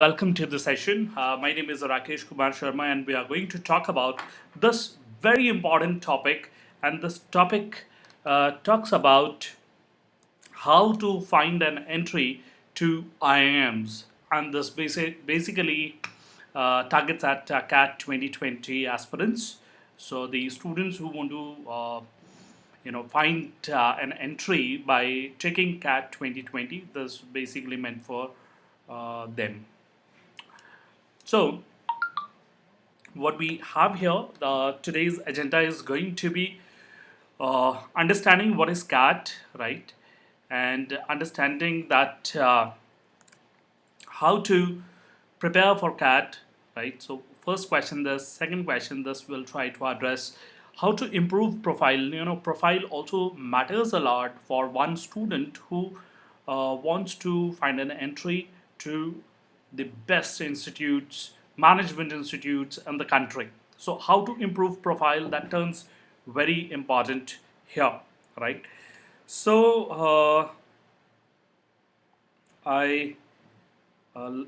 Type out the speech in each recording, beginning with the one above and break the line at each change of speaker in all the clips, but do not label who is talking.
Welcome to the session. My name is Rakesh Kumar Sharma, and we are going to talk about this very important topic. And this topic talks about how to find an entry to IIMs. And this basically targets at CAT 2020 aspirants. So the students who want to find an entry by checking CAT 2020. This is basically meant for them. So what we have here, today's agenda is going to be understanding what is CAT, right? And understanding that how to prepare for CAT, right? So first question, the second question, this will try to address how to improve profile. Profile also matters a lot for one student who wants to find an entry to the best institutes, management institutes in the country. So how to improve profile, that turns very important here, right? So I uh,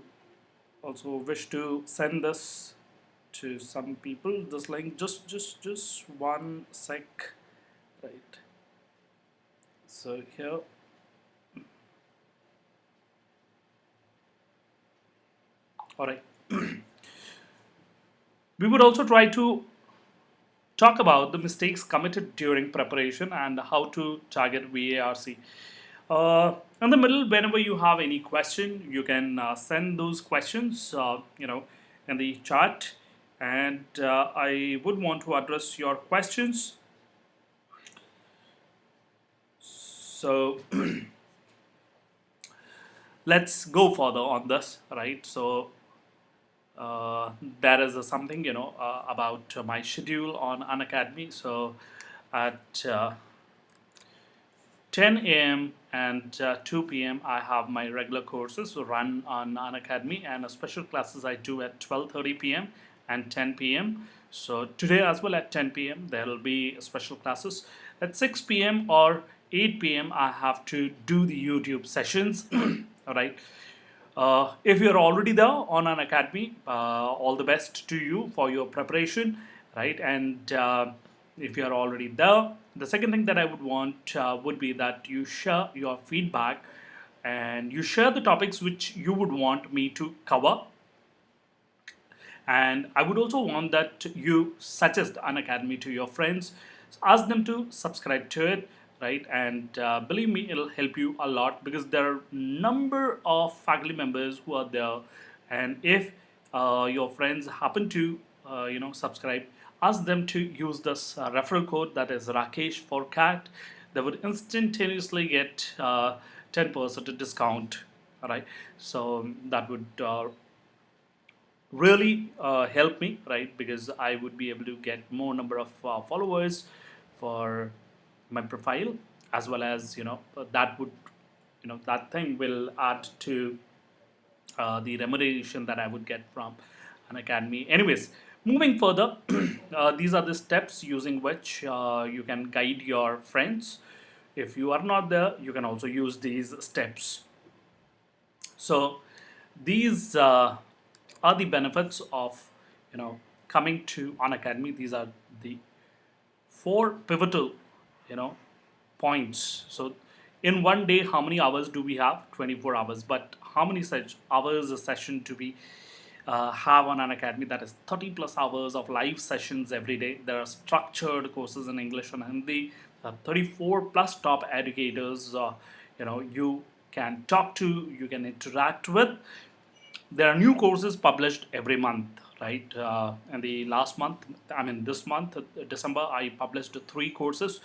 also wish to send this to some people. This link, just one sec, right? So here, all right. We would also try to talk about the mistakes committed during preparation and how to target VARC. In the middle, whenever you have any question, you can send those questions, in the chat, and I would want to address your questions. So let's go further on this, right? So there is something about my schedule on Unacademy. So at 10 a.m. and 2 p.m. I have my regular courses run on Unacademy, and special classes I do at 12:30 p.m. and 10 p.m. So today as well at 10 p.m. there will be special classes. At 6 p.m. or 8 p.m. I have to do the YouTube sessions. All right. If you're already there on an academy, all the best to you for your preparation, right? And if you're already there, the second thing that I would want would be that you share your feedback and you share the topics which you would want me to cover. And I would also want that you suggest an academy to your friends, ask them to subscribe to it, right? And believe me, it'll help you a lot because there are number of faculty members who are there, and if your friends happen to subscribe, ask them to use this referral code, that is Rakesh for CAT. They would instantaneously get 10% discount. All right, so that would really help me, right? Because I would be able to get more number of followers for my profile, as well as that would that thing will add to the remuneration that I would get from an academy. Anyways, moving further, these are the steps using which you can guide your friends. If you are not there, you can also use these steps. So these are the benefits of coming to an academy. These are the four pivotal you know points. So in one day, how many hours do we have? 24 hours. But how many such hours a session do we have on an academy? That is 30 plus hours of live sessions every day. There are structured courses in English and Hindi. 34 plus top educators you can talk to, you can interact with. There are new courses published every month, right? And the last month, I mean this month, December, I published three courses,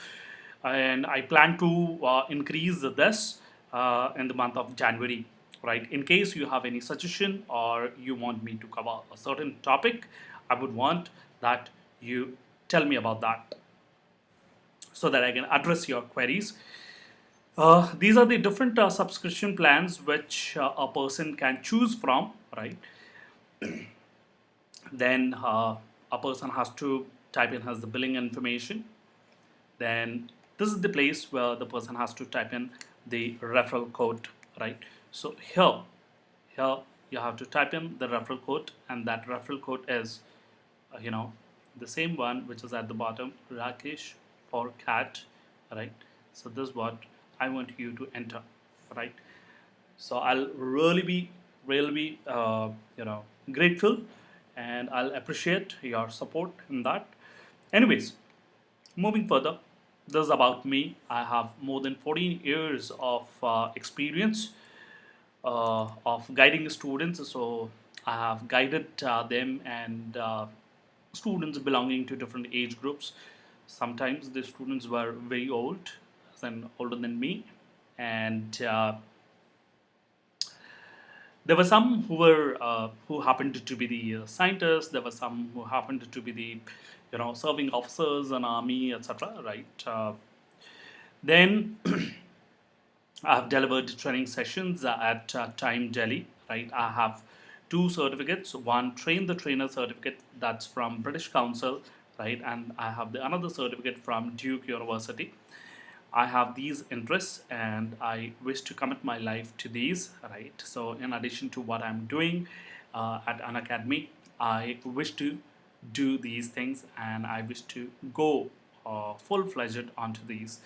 and I plan to increase this in the month of January, right? In case you have any suggestion or you want me to cover a certain topic, I would want that you tell me about that so that I can address your queries. These are the different subscription plans which a person can choose from, right? Then a person has to type in has the billing information. Then this is the place where the person has to type in the referral code, right? So here you have to type in the referral code, and that referral code is you know, the same one which is at the bottom, Rakesh for cat, right? So this is what I want you to enter, right? So I'll really be grateful, and I'll appreciate your support in that. Anyways, moving further, this is about me. I have more than 14 years of experience of guiding students. So I have guided them and students belonging to different age groups. Sometimes the students were very old, and older than me, and there were some who happened to be the scientists. There were some who happened to be the serving officers in army, etc. Right? Then I have delivered training sessions at Time Delhi. Right? I have two certificates. One train the trainer certificate that's from British Council, right? And I have the another certificate from Duke University. I have these interests and I wish to commit my life to these, right? So, in addition to what I'm doing at Unacademy, I wish to do these things and I wish to go full fledged onto these.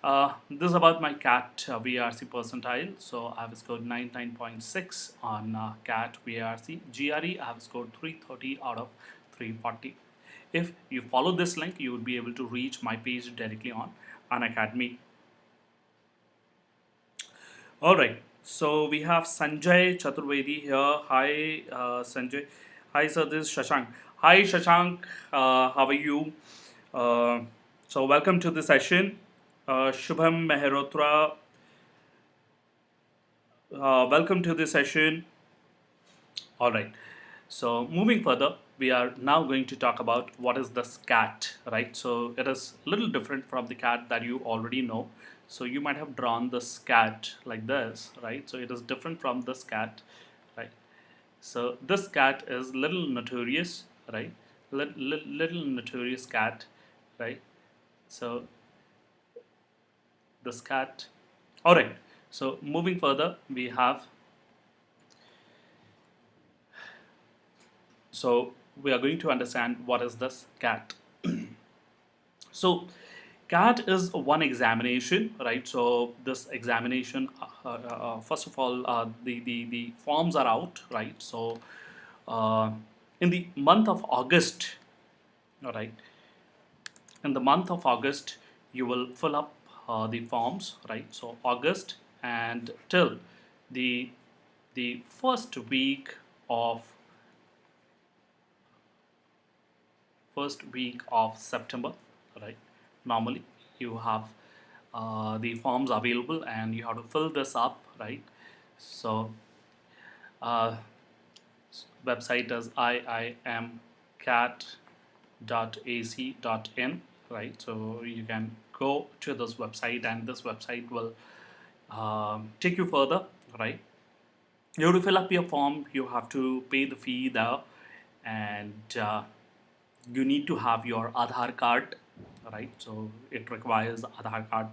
This is about my CAT VRC percentile. So, I have scored 99.6 on CAT VRC. GRE, I have scored 330 out of 340. If you follow this link, you would be able to reach my page directly on Unacademy. All right. So we have Sanjay Chaturvedi here. Hi, Sanjay. Hi, sir. This is Shashank. Hi, Shashank. How are you? Uh, so welcome to the session. Shubham Mehrotra. Welcome to the session. All right. So moving further, we are now going to talk about what is this CAT, right? So it is a little different from the CAT that you already know. So you might have drawn this CAT like this, right? So it is different from this CAT, right? So this CAT is little notorious, right? Little notorious CAT, right? So this CAT. All right. So moving further, we have. So we are going to understand what is this CAT. So CAT is one examination, right? So this examination, first of all, the forms are out, right? So uh, in the month of August, all right, in the month of August, you will fill up the forms, right? So August and till the first week of September, right? Normally, you have the forms available, and you have to fill this up, right? So, uh, website is iimcat.ac.in, right? So you can go to this website, and this website will take you further, right? You have to fill up your form. You have to pay the fee there, and you need to have your Aadhaar card, right? So it requires Aadhaar card.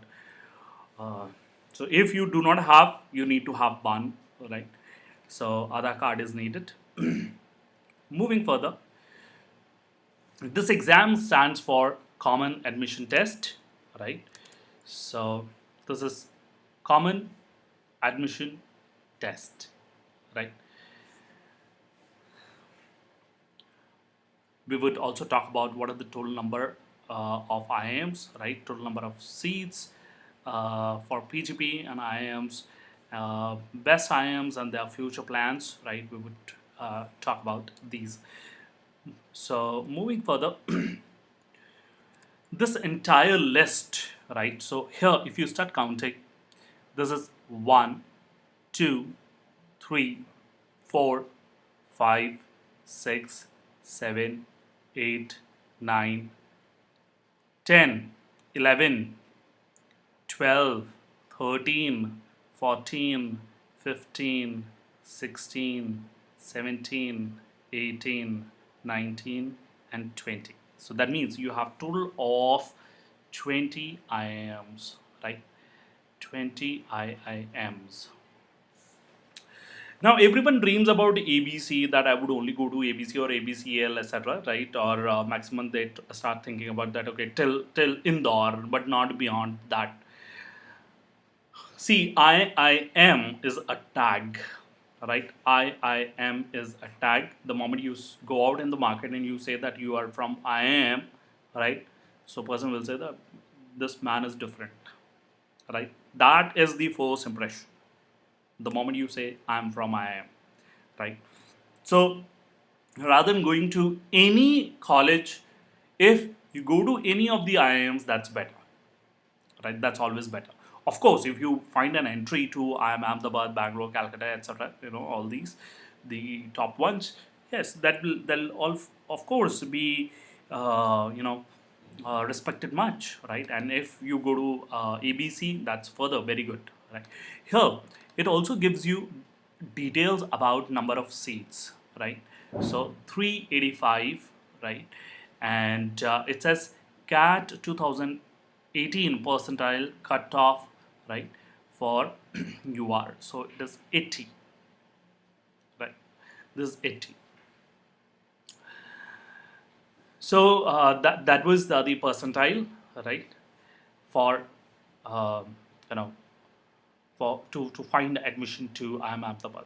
Uh, so if you do not have, you need to have one, right? So Aadhaar card is needed. Moving further, this exam stands for Common Admission Test, right? So this is Common Admission Test, right? We would also talk about what are the total number of IIMs, right? Total number of seats for PGP and IIMs, best IIMs and their future plans, right? We would talk about these. So moving further, this entire list, right? So here, if you start counting, this is 1, 2, 3, 4, 5, 6, 7, 8, 9, 10, 11, 12, 13, 14, 15, 16, 17, 18, 19, and 20. So that means you have total of 20 IIMs, right? 20 IIMs. Now everyone dreams about ABC, that I would only go to ABC or ABCL, etc. Right? Or maximum they start thinking about that. Okay, till Indore, but not beyond that. See, IIM is a tag, right? IIM is a tag. The moment you go out in the market and you say that you are from IIM, right? So person will say that this man is different, right? That is the first impression. The moment you say I'm from IIM, right? So rather than going to any college, if you go to any of the IIMs, that's better, right? That's always better. Of course, if you find an entry to IIM Ahmedabad, Bangalore, Calcutta, etc., all these, the top ones, yes, they'll all of course be respected much, right? And if you go to ABC, that's further very good, right? Here, it also gives you details about number of seats, right? So 385, right? And it says CAT 2018 percentile cutoff, right? For UR, so it is 80, right? This is 80. So that was the percentile, right? For um, you know for to find admission to IIM Ahmedabad.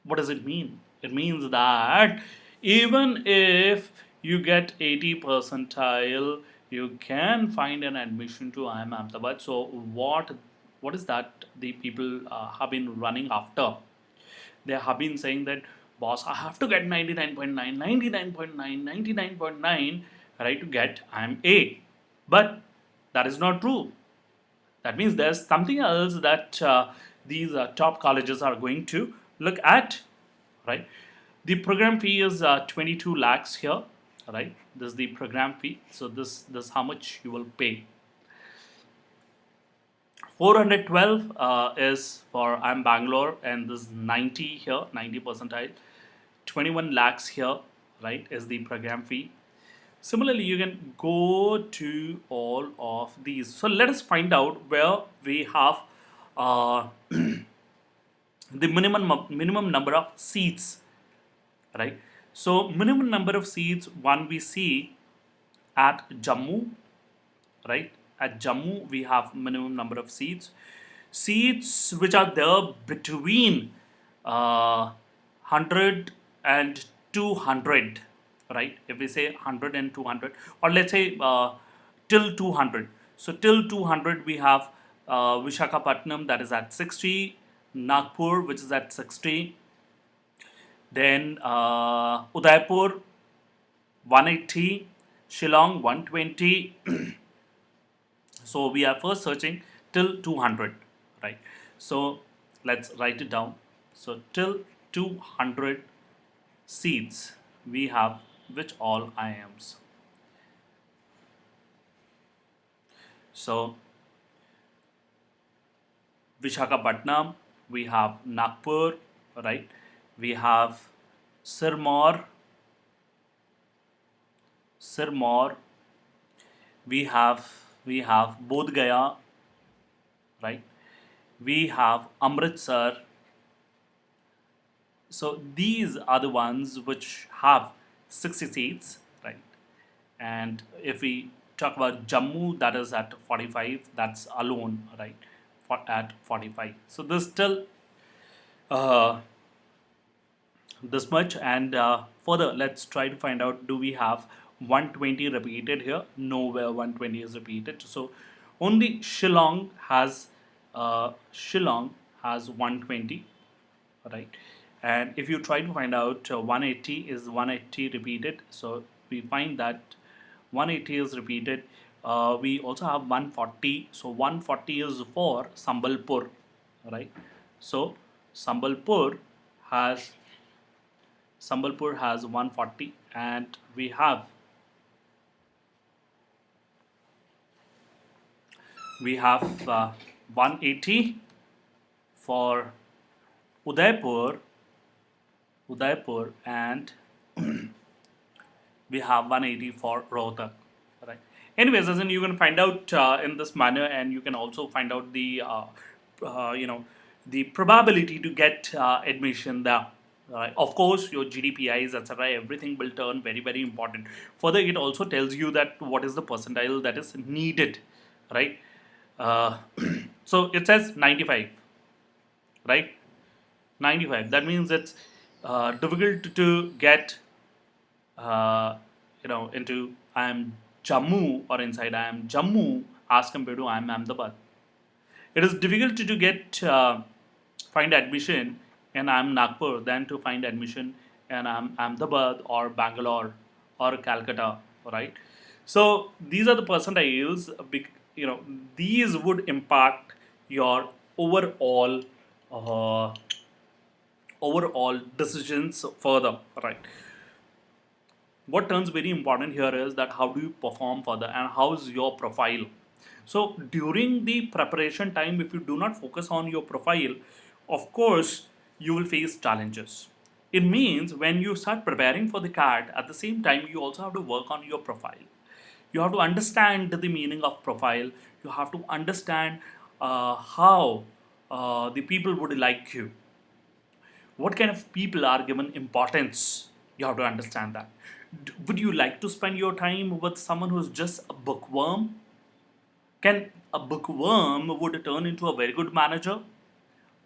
What does it mean? It means that even if you get 80 percentile, you can find an admission to IIM Ahmedabad. So what is that the people have been running after? They have been saying that, boss, I have to get 99.9, 99.9, 99.9, right, to get IIM A. But that is not true. That means there's something else that these top colleges are going to look at, right? The program fee is 22 lakhs here, right? This is the program fee. So this how much you will pay. 412 is for I'm Bangalore, and this 90 here, 90 percentile. 21 lakhs here, right, is the program fee. Similarly, you can go to all of these. So let us find out where we have uh, the minimum number of seats, right? So minimum number of seats, one we see at Jammu, right? At Jammu, we have minimum number of seats. Seats which are there between 100 and 200, right? If we say 100 and 200, or let's say till 200. So till 200, we have Vishakhapatnam, that is at 60, Nagpur, which is at 60, then Udaipur 180, Shillong 120. So we are first searching till 200, right? So let's write it down. So till 200 seats we have which all IIMs. So Vishakhapatnam, we have Nagpur, right? We have Sirmaur, Sirmaur. We have Bodh Gaya, right? We have Amritsar. So these are the ones which have 60 seats, right? And if we talk about Jammu, that is at 45. That's alone, right? At 45. So this still uh, this much, and further let's try to find out, do we have 120 repeated here? Nowhere 120 is repeated. So only Shillong has 120, right? And if you try to find out 180, is 180 repeated? So we find that 180 is repeated. We also have 140. So 140 is for Sambalpur, right? So Sambalpur has Sambalpur has 140, and we have 180 for Udaipur, and we have 180 for Rohtak, right? Anyways, as in you can find out in this manner, and you can also find out the you know the probability to get admission there. Right. Of course, your GDPIs, etc., everything will turn very, very important. Further, it also tells you that what is the percentile that is needed, right? Uh, so it says 95, right? 95. That means it's difficult to get, uh, into I am Jammu or inside I am Jammu as compared to I am Ahmedabad. It is difficult to get find admission in I am Nagpur than to find admission in I am Ahmedabad or Bangalore or Calcutta, right? So these are the percentiles. These would impact your overall uh, overall decisions further, right? What turns very important here is that how do you perform further and how is your profile. So during the preparation time, if you do not focus on your profile, of course you will face challenges. It means when you start preparing for the CAT, at the same time you also have to work on your profile. You have to understand the meaning of profile. You have to understand how the people would like you, what kind of people are given importance. You have to understand that. Would you like to spend your time with someone who's just a bookworm? Can a bookworm would turn into a very good manager?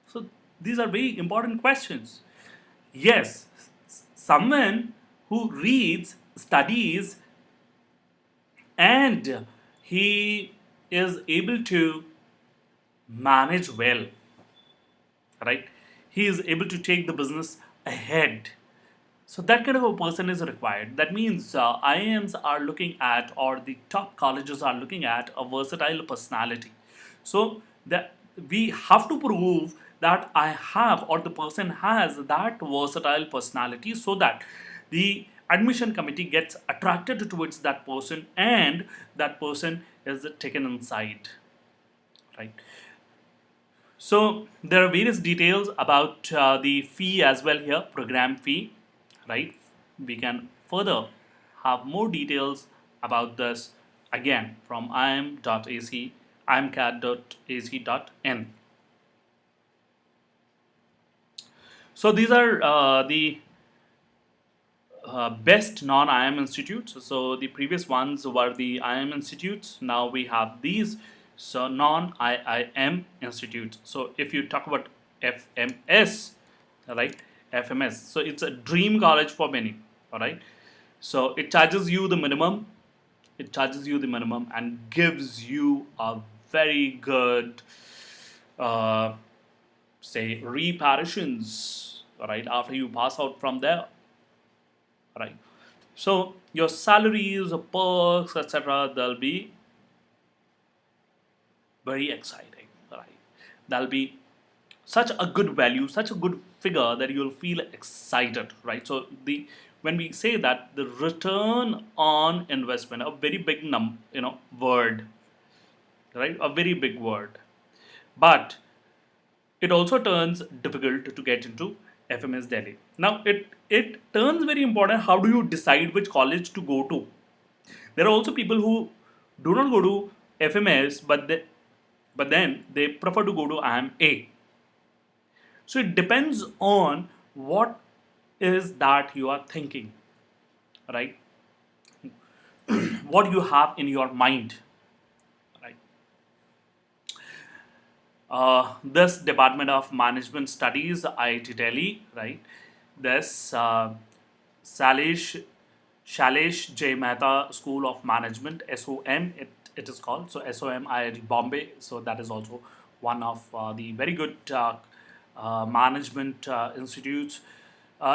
So these are very important questions. Yes, someone who reads, studies, and he is able to manage well, right? He is able to take the business ahead. So that kind of a person is required. That means IIMs are looking at, or the top colleges are looking at, a versatile personality. So that we have to prove that I have, or the person has that versatile personality, so that the admission committee gets attracted towards that person and that person is taken inside, right? So there are various details about the fee as well here, program fee, right? We can further have more details about this again from im.ac, imcat.ac.in. So these are the best non-IIM institutes. So the previous ones were the IIM institutes. Now we have these, so non-IIM institutes. So if you talk about FMS, right? FMS. So it's a dream college for many. All right. So it charges you the minimum. It charges you the minimum and gives you a very good, uh, say, reparations. Right after you pass out from there, right? So your salaries, perks, etc., they'll be very exciting, right? That'll be such a good value, such a good figure that you'll feel excited, right? So the when we say that the return on investment, a very big word, right? A very big word, but it also turns difficult to get into FMS Delhi. Now it turns very important. How do you decide which college to go to? There are also people who do not go to FMS, but then they prefer to go to IMA. So it depends on what is that you are thinking, right? What you have in your mind, right? This Department of Management Studies, IIT Delhi, right? This Salish Shailesh J. Mehta School of Management, SOM, it is called. So SOM IIT Bombay. So that is also one of the very good management institutes.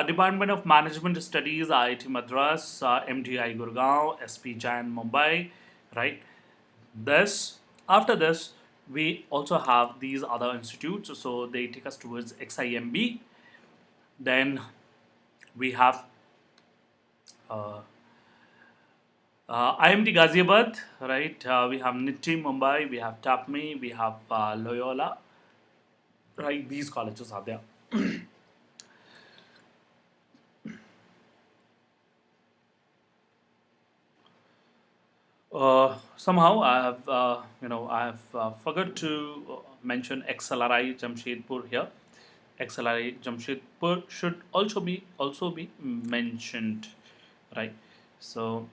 Department of Management Studies, IIT Madras, MDI Gurgaon, SP Jain Mumbai, right? This After this, we also have these other institutes. So they take us towards XIMB. Then we have uh, IMT Ghaziabad, right? We have NITI Mumbai, we have TAPME, we have Loyola, right? These colleges are there. Somehow I have, I have forgot to mention XLRI Jamshedpur here. XLRI Jamshedpur should also be mentioned, right? So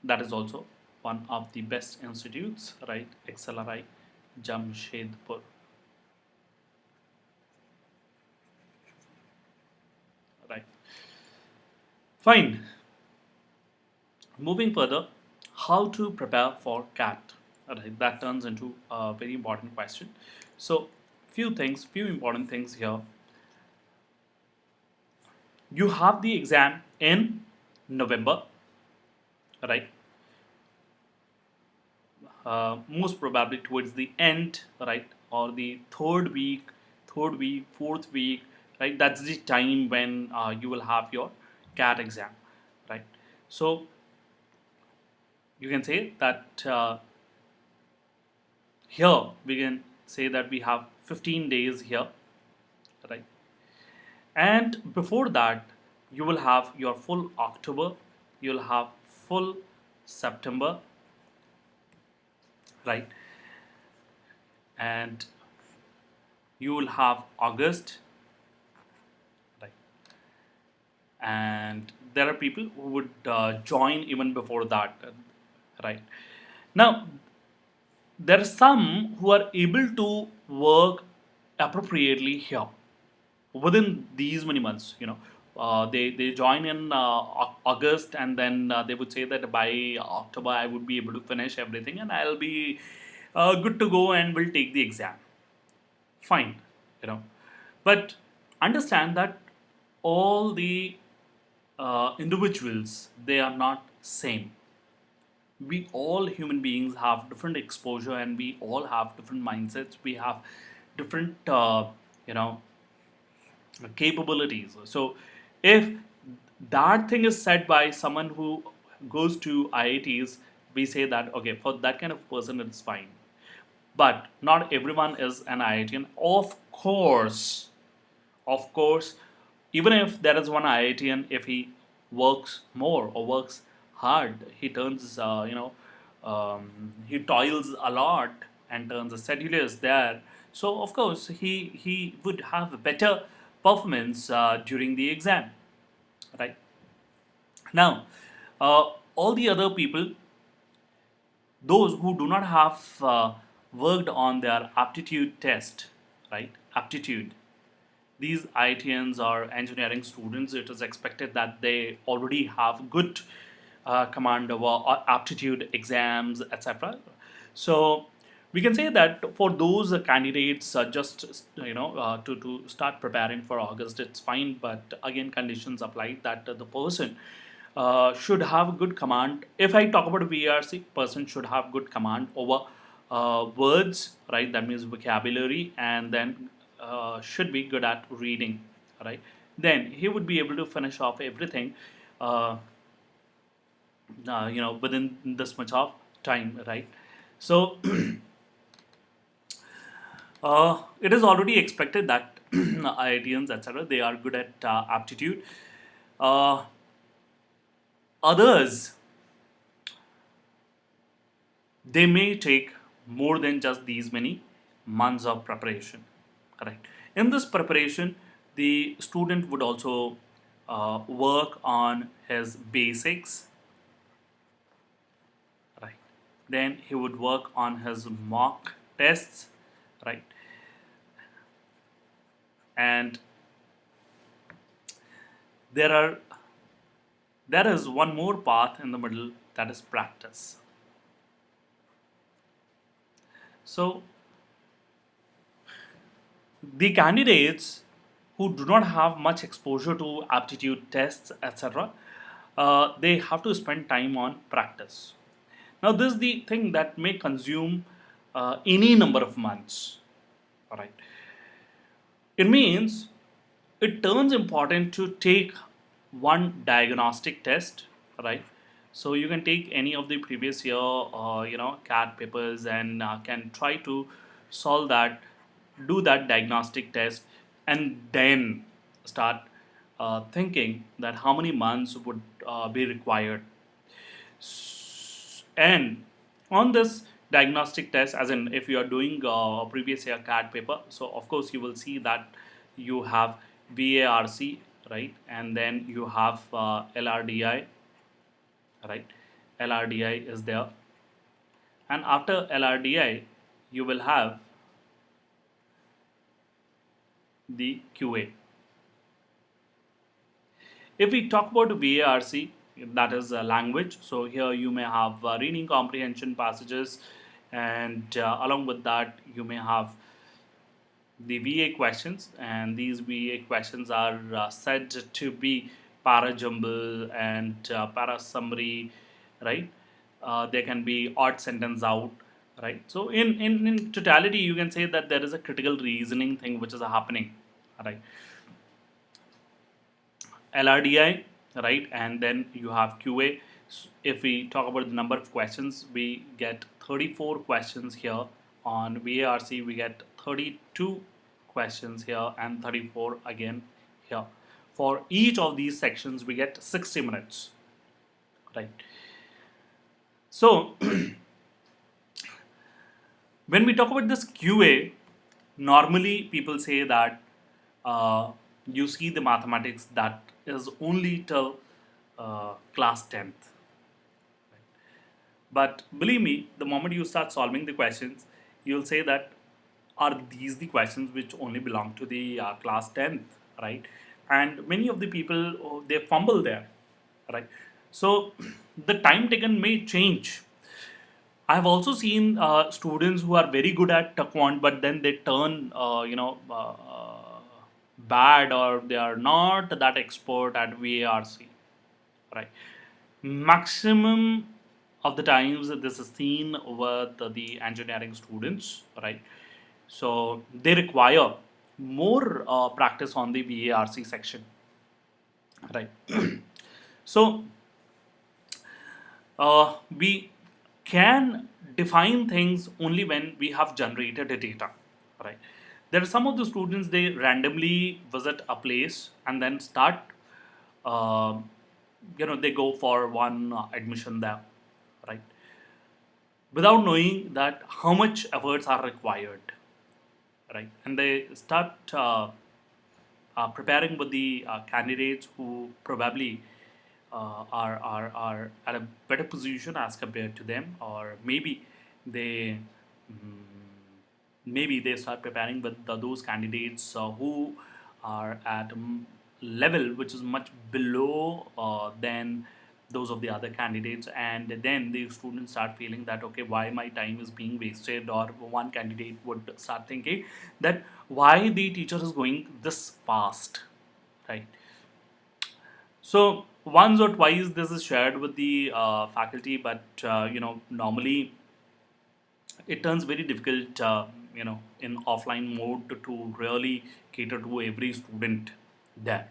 that is also one of the best institutes, right? XLRI Jamshedpur, right? Fine. Moving further, how to prepare for CAT? Alright, that turns into a very important question. So, few important things here. You have the exam in November, right? Most probably towards the end, right, or the third week, fourth week, right? That's the time when you will have your CAT exam, right? So you can say that here we can say that we have 15 days here, right? And before that, you will have your full October, you'll have full September, right? And you will have August, right? And there are people who would join even before that, right? Now, there are some who are able to work appropriately here within these many months. They join in August, and then they would say that by October I would be able to finish everything and I'll be good to go and will take the exam. Fine, you know, but understand that all the individuals, they are not same. We all human beings have different exposure, and we all have different mindsets. We have different you know capabilities. So if that thing is said by someone who goes to IITs, we say that okay, for that kind of person it's fine. But not everyone is an IITian. Of course, even if there is one IITian, if he works more or works hard, he turns, he toils a lot and turns a sedulous there. So of course, he would have a better performance during the exam, right? Now, all the other people, those who do not have worked on their aptitude test, right? Aptitude, these IITians or engineering students, it is expected that they already have good command over aptitude exams, etc. So we can say that for those candidates, just to start preparing for August, it's fine. But again, conditions apply that the person should have good command. If I talk about VRC, person should have good command over words, right? That means vocabulary, and then should be good at reading, right? Then he would be able to finish off everything, uh, within this much of time, right? So it is already expected that IITians, etc., they are good at aptitude. Uh, Others, they may take more than just these many months of preparation, correct? In this preparation, the student would also work on his basics, right? Then he would work on his mock tests, right? And there are there is one more path in the middle, that is practice. So the candidates who do not have much exposure to aptitude tests, etc., they have to spend time on practice. Now, this is the thing that may consume any number of months. All right. It means it turns important to take one diagnostic test, right? So you can take any of the previous year, CAT papers, and can try to solve that, do that diagnostic test, and then start thinking that how many months would be required. And on this, diagnostic test, as in if you are doing a previous year CAT paper, so of course you will see that you have VARC, right, and then you have LRDI, right. LRDI is there, and after LRDI you will have the QA. If we talk about VARC, that is a language. So here you may have reading comprehension passages, and along with that, you may have the VA questions, and these VA questions are said to be para jumble and para summary, right? They can be odd sentence out, right? So in totality, you can say that there is a critical reasoning thing which is happening, right? LRDI, right? And then you have QA. If we talk about the number of questions, we get 34 questions here. On VARC, we get 32 questions here and 34 again here. For each of these sections, we get 60 minutes, right? So, when we talk about this QA, normally people say that you see the mathematics that is only till class 10th. But believe me, the moment you start solving the questions, you'll say that are these the questions which only belong to the class 10th, right? And many of the people, they fumble there, right? So the time taken may change. I've also seen students who are very good at quant, but then they turn, bad, or they are not that expert at VARC, right? Maximum of the times this is seen with the engineering students, right? So they require more practice on the VARC section, right? So we can define things only when we have generated the data, right? There are some of the students, they randomly visit a place and then start, uh, they go for one admission there, right, without knowing that how much efforts are required, right, and they start preparing with the candidates who probably are at a better position as compared to them, or they mm, maybe they start preparing with those candidates who are at level which is much below than those of the other candidates, and then the students start feeling that okay, why my time is being wasted, or one candidate would start thinking that why the teacher is going this fast, right? So once or twice this is shared with the faculty, but normally it turns very difficult, in offline mode to really cater to every student there,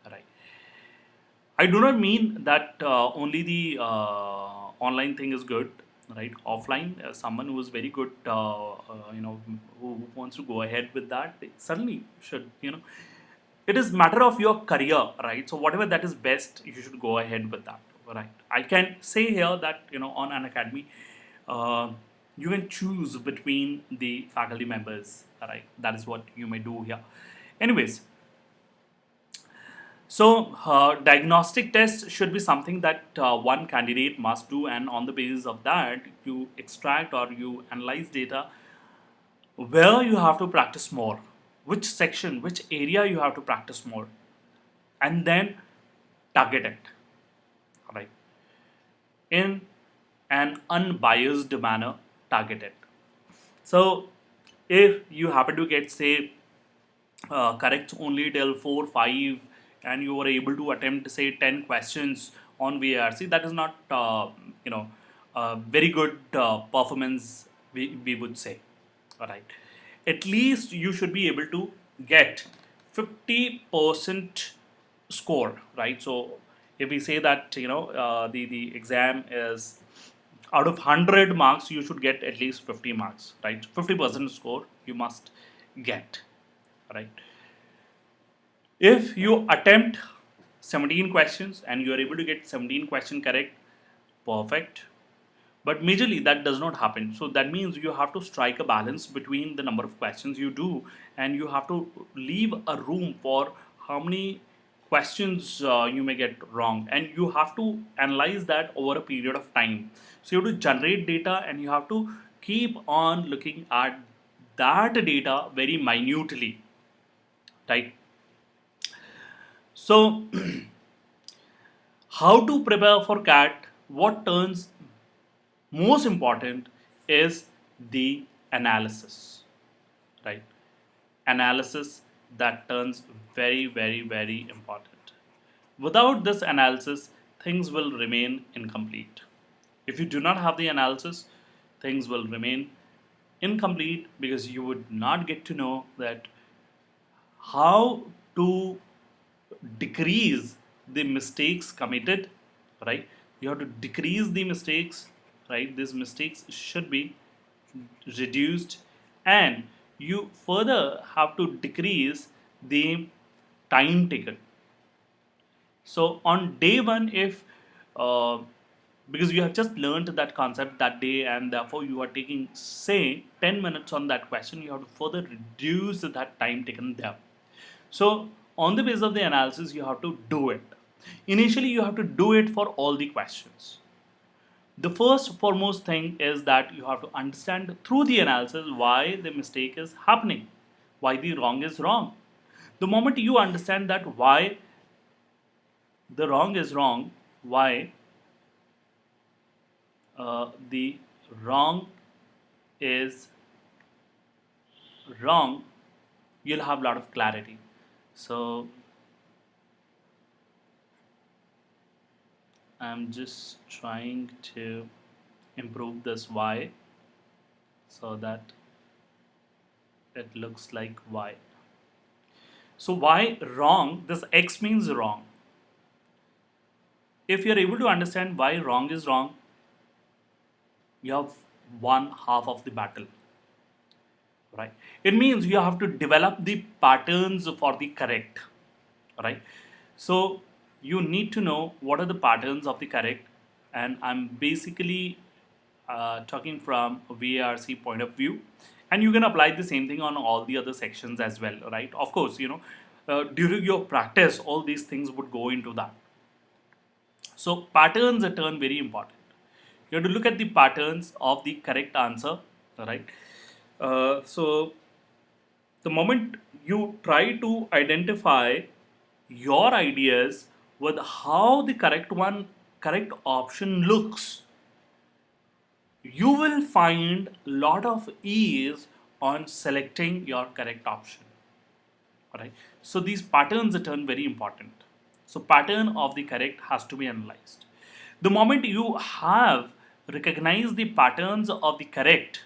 right? I do not mean that only the online thing is good, right? Offline, someone who is very good, who wants to go ahead with that, they certainly should, it is matter of your career, right? So whatever that is best, you should go ahead with that, right? I can say here that on Unacademy, uh, you can choose between the faculty members, right? That is what you may do here. Anyways, so diagnostic test should be something that one candidate must do, and on the basis of that, you extract or you analyze data where you have to practice more, which section, which area you have to practice more, and then target it, right? In an unbiased manner, target it. So if you happen to get, say, correct only till 4 5, and you were able to attempt, say, 10 questions on VARC, that is not a very good performance, we would say, all right? At least you should be able to get 50% score, right? So if we say that the exam is out of 100 marks, you should get at least 50 marks, right? 50% score you must get, right? If you attempt 17 questions and you are able to get 17 question correct, perfect. But majorly that does not happen. So that means you have to strike a balance between the number of questions you do, and you have to leave a room for how many questions you may get wrong, and you have to analyze that over a period of time. So you have to generate data, and you have to keep on looking at that data very minutely, right? So how to prepare for CAT? What turns most important is the analysis, right? Analysis that turns very, very, very important. Without this analysis, things will remain incomplete. If you do not have the analysis, things will remain incomplete, because you would not get to know that how to decrease the mistakes committed, right? You have to decrease the mistakes, right? These mistakes should be reduced, and you further have to decrease the time taken. So on day one, if because you have just learned that concept that day, and therefore you are taking say 10 minutes on that question, you have to further reduce that time taken there. So on the basis of the analysis, you have to do it. Initially, you have to do it for all the questions. The first foremost thing is that you have to understand through the analysis why the mistake is happening, why the wrong is wrong. The moment you understand that why the wrong is wrong, why the wrong is wrong, you'll have a lot of clarity. So I'm just trying to improve this y so that it looks like y. So why wrong? This x means wrong. If you're able to understand why wrong is wrong, you have won half of the battle, right? It means you have to develop the patterns for the correct, right? So you need to know what are the patterns of the correct, and I'm basically talking from a VARC point of view, and you can apply the same thing on all the other sections as well, right? Of course, during your practice, all these things would go into that. So patterns are turn very important. You have to look at the patterns of the correct answer, right? So the moment you try to identify your ideas with how the correct option looks, you will find a lot of ease on selecting your correct option. Alright. So these patterns turn very important. So pattern of the correct has to be analyzed. The moment you have recognized the patterns of the correct,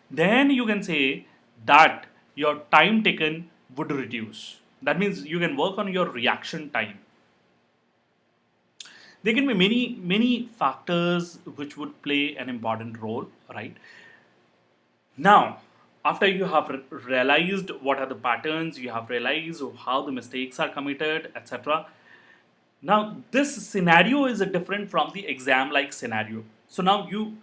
then you can say that your time taken would reduce. That means you can work on your reaction time. There can be many factors which would play an important role, right? Now, after you have realized what are the patterns, you have realized how the mistakes are committed, etc. Now, this scenario is different from the exam like scenario. So now you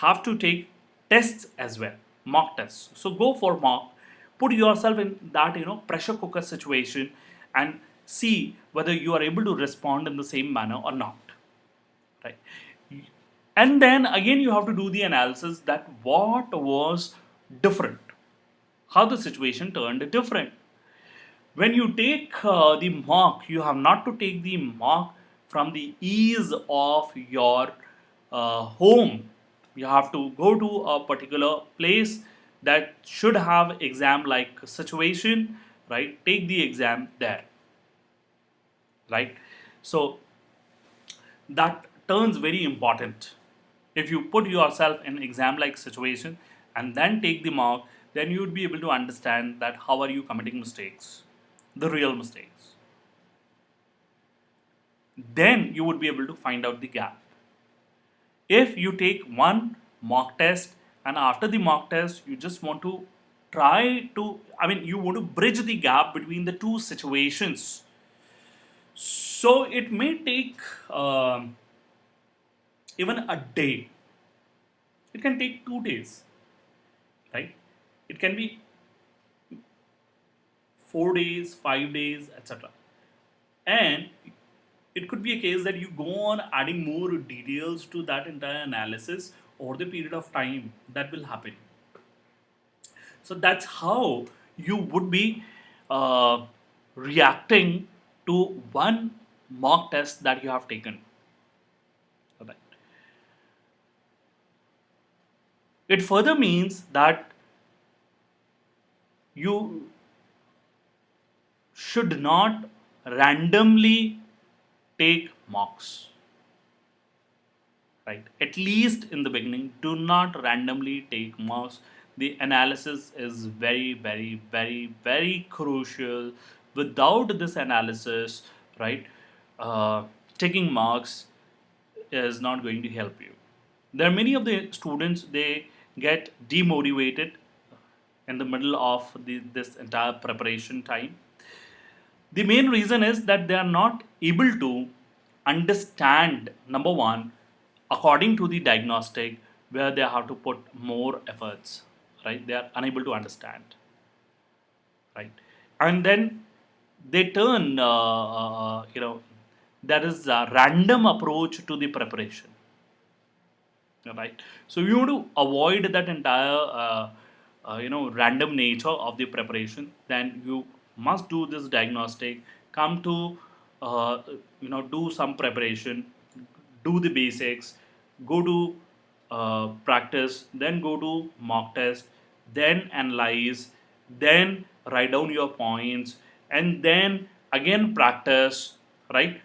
have to take tests as well, mock tests. So go for mock, put yourself in that pressure cooker situation, and see whether you are able to respond in the same manner or not, right? And then again you have to do the analysis that what was different, how the situation turned different. When you take the mock, you have not to take the mock from the ease of your home. You have to go to a particular place that should have exam like situation, right? Take the exam there, right? So that turns very important. If you put yourself in exam like situation and then take the mock, then you would be able to understand that how are you committing mistakes, the real mistakes. Then you would be able to find out the gap. If you take one mock test and after the mock test you just want to try to, you want to bridge the gap between the two situations, so it may take even a day. It can take 2 days, right? It can be 4 days, 5 days, etc. And it could be a case that you go on adding more details to that entire analysis over the period of time that will happen. So that's how you would be uh, reacting to one mock test that you have taken. Right. It further means that you should not randomly take mocks, right? At least in the beginning, do not randomly take mocks. The analysis is very, very, very, very crucial. Without this analysis, right, uh, taking marks is not going to help you. There are many of the students, they get demotivated in the middle of this entire preparation time. The main reason is that they are not able to understand, number one, according to the diagnostic, where they have to put more efforts, right? They are unable to understand, right? And then they turn, there is a random approach to the preparation, right? So you want to avoid that entire random nature of the preparation. Then you must do this diagnostic, come to do some preparation, do the basics, go to practice, then go to mock test, then analyze, then write down your points, and then again practice, right?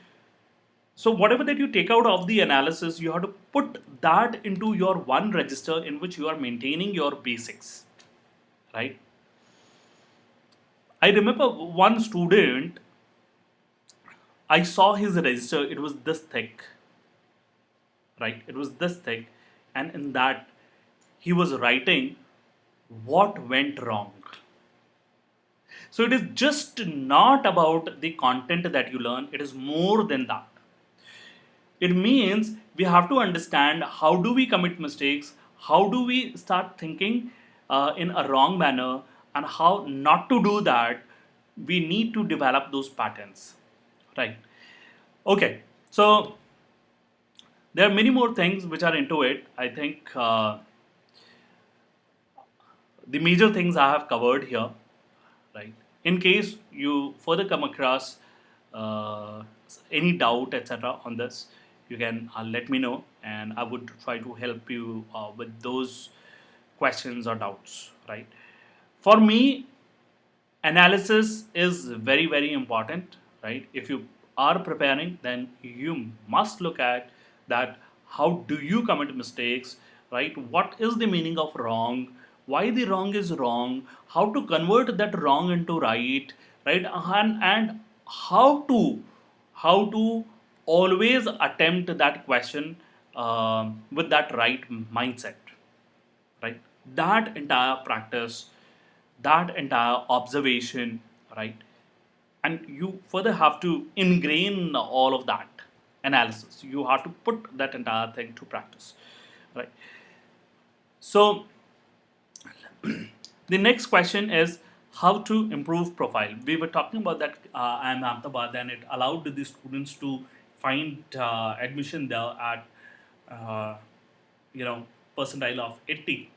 So whatever that you take out of the analysis, you have to put that into your one register in which you are maintaining your basics, right? I remember one student, I saw his register, it was this thick, right? It was this thick, and in that he was writing what went wrong. So it is just not about the content that you learn, it is more than that. It means we have to understand how do we commit mistakes, how do we start thinking in a wrong manner, and how not to do that. We need to develop those patterns, right? Okay, so there are many more things which are into it. I think the major things I have covered here, right? In case you further come across uh, any doubt, etc., on this, you can let me know, and I would try to help you with those questions or doubts, right? For me, analysis is very, very important, right? If you are preparing, then you must look at that, how do you commit mistakes, right? What is the meaning of wrong, why the wrong is wrong, how to convert that wrong into right, right? And how to always attempt that question with that right mindset, right? That entire practice, that entire observation, right? And you further have to ingrain all of that analysis. You have to put that entire thing to practice, right? So the next question is how to improve profile. We were talking about that IIM Ahmedabad, and it allowed the students to find admission there at uh, percentile of 80.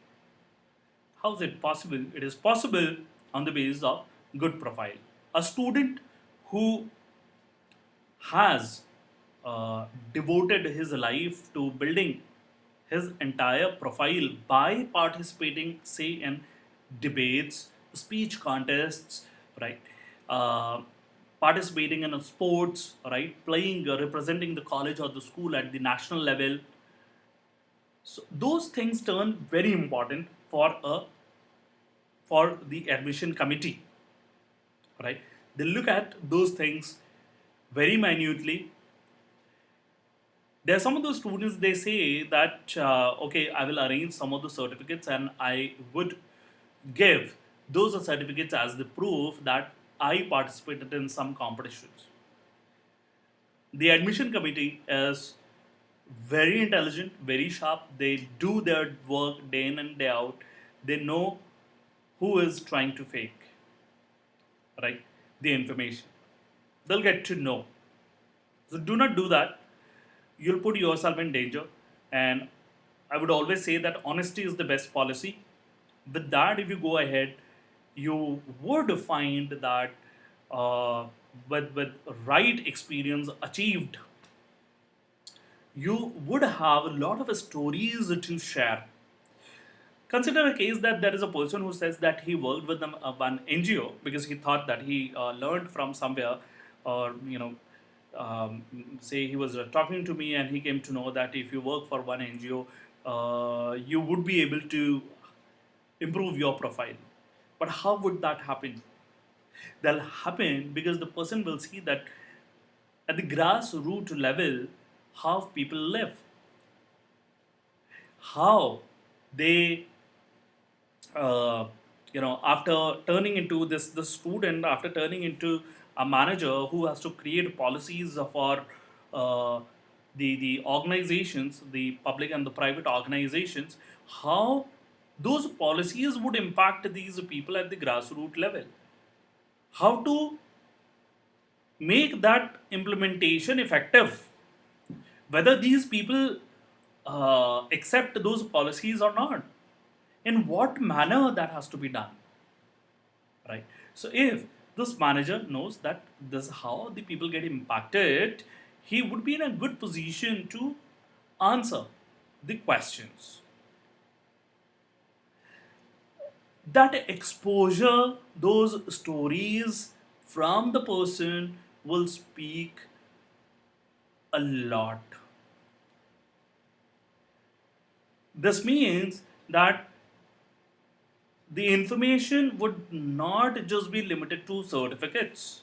How is it possible? It is possible on the basis of good profile. A student who has devoted his life to building his entire profile by participating, say, in debates, speech contests, right? Uh, Participating in sports, right? Playing, representing the college or the school at the national level. So those things turn very important for the admission committee, right? They look at those things very minutely. There are some of those students, they say that okay, I will arrange some of the certificates and I would give those certificates as the proof that I participated in some competitions. The admission committee is very intelligent, very sharp. They do their work day in and day out. They know who is trying to fake, right, the information. They'll get to know. So do not do that. You'll put yourself in danger. And I would always say that honesty is the best policy. With that, if you go ahead, you would find that with right experience achieved, you would have a lot of stories to share. Consider a case that there is a person who says that he worked with one NGO because he thought that he learned from somewhere, or say he was talking to me and he came to know that if you work for one NGO, you would be able to improve your profile. But how would that happen? That'll happen because the person will see that at the grassroots level, how people live, how they after turning into this student, after turning into a manager who has to create policies for uh, the organizations, the public and the private organizations, how those policies would impact these people at the grassroots level, how to make that implementation effective, whether these people accept those policies or not, in what manner that has to be done, right? So if this manager knows that this is how the people get impacted, he would be in a good position to answer the questions. That exposure, those stories from the person will speak a lot. This means that the information would not just be limited to certificates.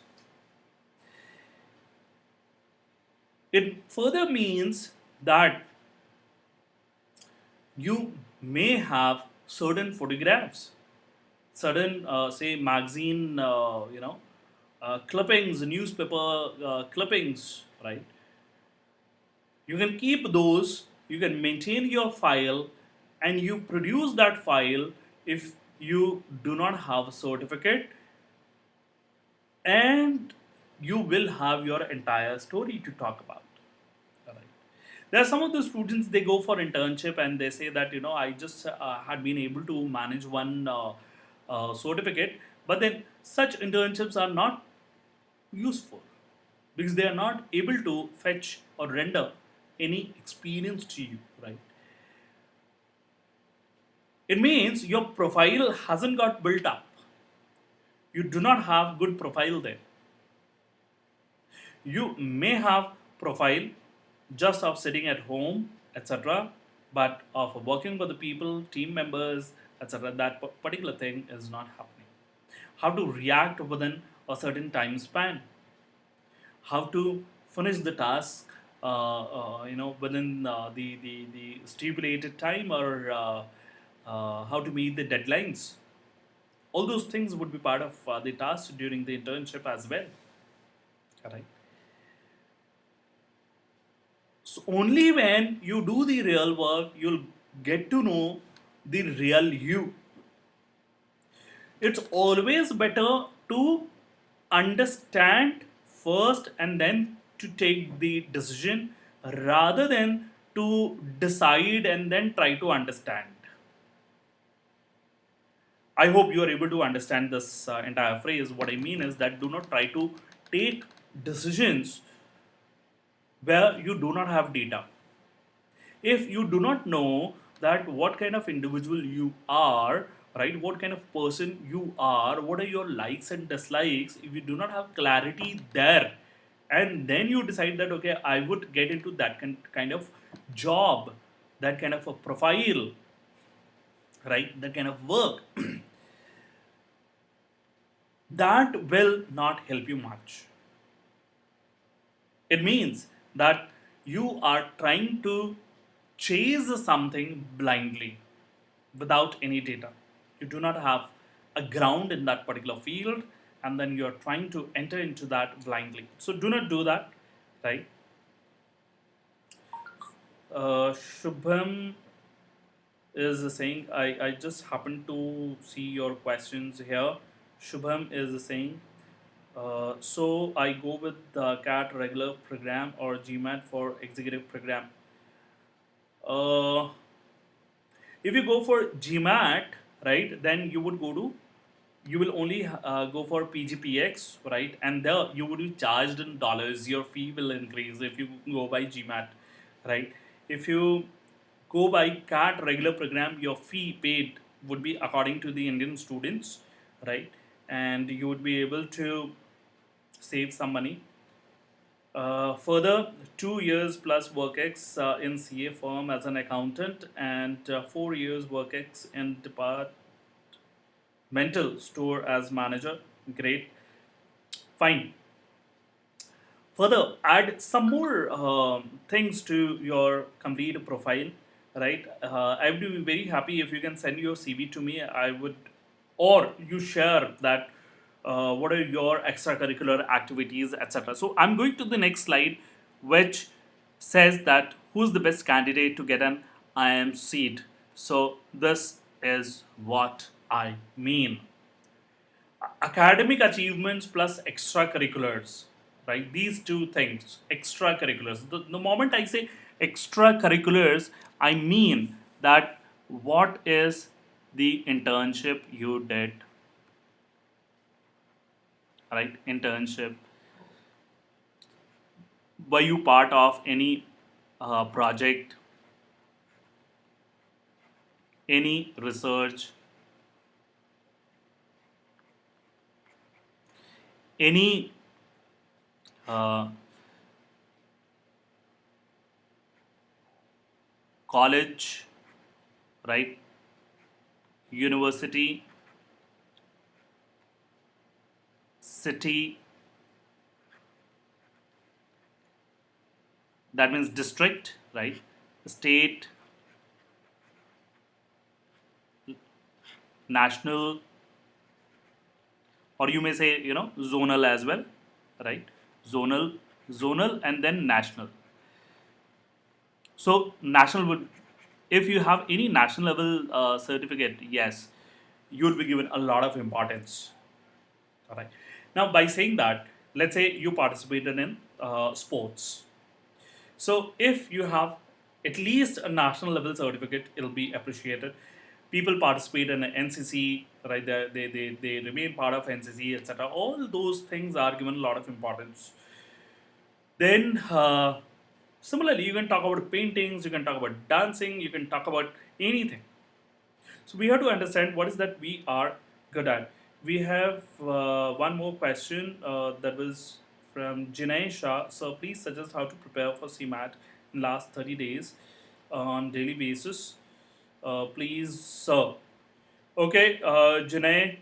It further means that you may have certain photographs, certain, say, magazine, clippings, newspaper clippings, right? You can keep those, you can maintain your file, and you produce that file if you do not have a certificate, and you will have your entire story to talk about. Alright. There are some of the students, they go for internship and they say that I just had been able to manage one certificate, but then such internships are not useful because they are not able to fetch or render any experience to you, right? It means your profile hasn't got built up. You do not have good profile there. You may have profile just of sitting at home, etc., but of working with the people, team members, etc., that particular thing is not happening. How to react within a certain time span, how to finish the task within the stipulated time, or how to meet the deadlines. All those things would be part of the task during the internship as well. Right. So only when you do the real work, you'll get to know the real you. It's always better to understand first and then to take the decision, rather than to decide and then try to understand. I hope you are able to understand this entire phrase. What I mean is that do not try to take decisions where you do not have data. If you do not know that what kind of individual you are, right, what kind of person you are, what are your likes and dislikes, if you do not have clarity there, and then you decide that okay, I would get into that kind of job, that kind of a profile, right, that kind of work, that will not help you much. It means that you are trying to chase something blindly without any data. You do not have a ground in that particular field, and then you're trying to enter into that blindly. So do not do that, right? Shubham is saying, I just happen to see your questions here. Shubham is saying, so I go with the CAT regular program or GMAT for executive program. Uh, if you go for GMAT, right, then you would go to, you will only go for PGPX, right, and there you would be charged in dollars. Your fee will increase if you go by GMAT, right. If you go by CAT regular program, your fee paid would be according to the Indian students, right, and you would be able to save some money. Further, 2 years plus WorkX in CA firm as an accountant, and 4 years WorkX in departmental store as manager. Great, fine. Further, add some more things to your complete profile, right? I would be very happy if you can send your CV to me. I would, or you share that what are your extracurricular activities, etc. So I'm going to the next slide, which says that who's the best candidate to get an IIM seat. So this is what I mean: academic achievements plus extracurriculars, right? These two things, extracurriculars. The moment I say extracurriculars, I mean that what is the internship you did, right? Internship. Were you part of any project, any research, any uh, college, right? University, city, that means district, right? State, national, or you may say, zonal as well, right? Zonal, zonal, and then national. So national would, if you have any national level certificate, yes, you would be given a lot of importance. All right. Now, by saying that, let's say you participated in sports. So if you have at least a national level certificate, it'll be appreciated. People participate in NCC, right? They remain part of NCC, etc. All those things are given a lot of importance. Then, similarly, you can talk about paintings, you can talk about dancing, you can talk about anything. So we have to understand what is that we are good at. We have one more question that was from Jinay Shah. So please suggest how to prepare for CMAT in last 30 days on daily basis. Please, sir. Okay, Jinay,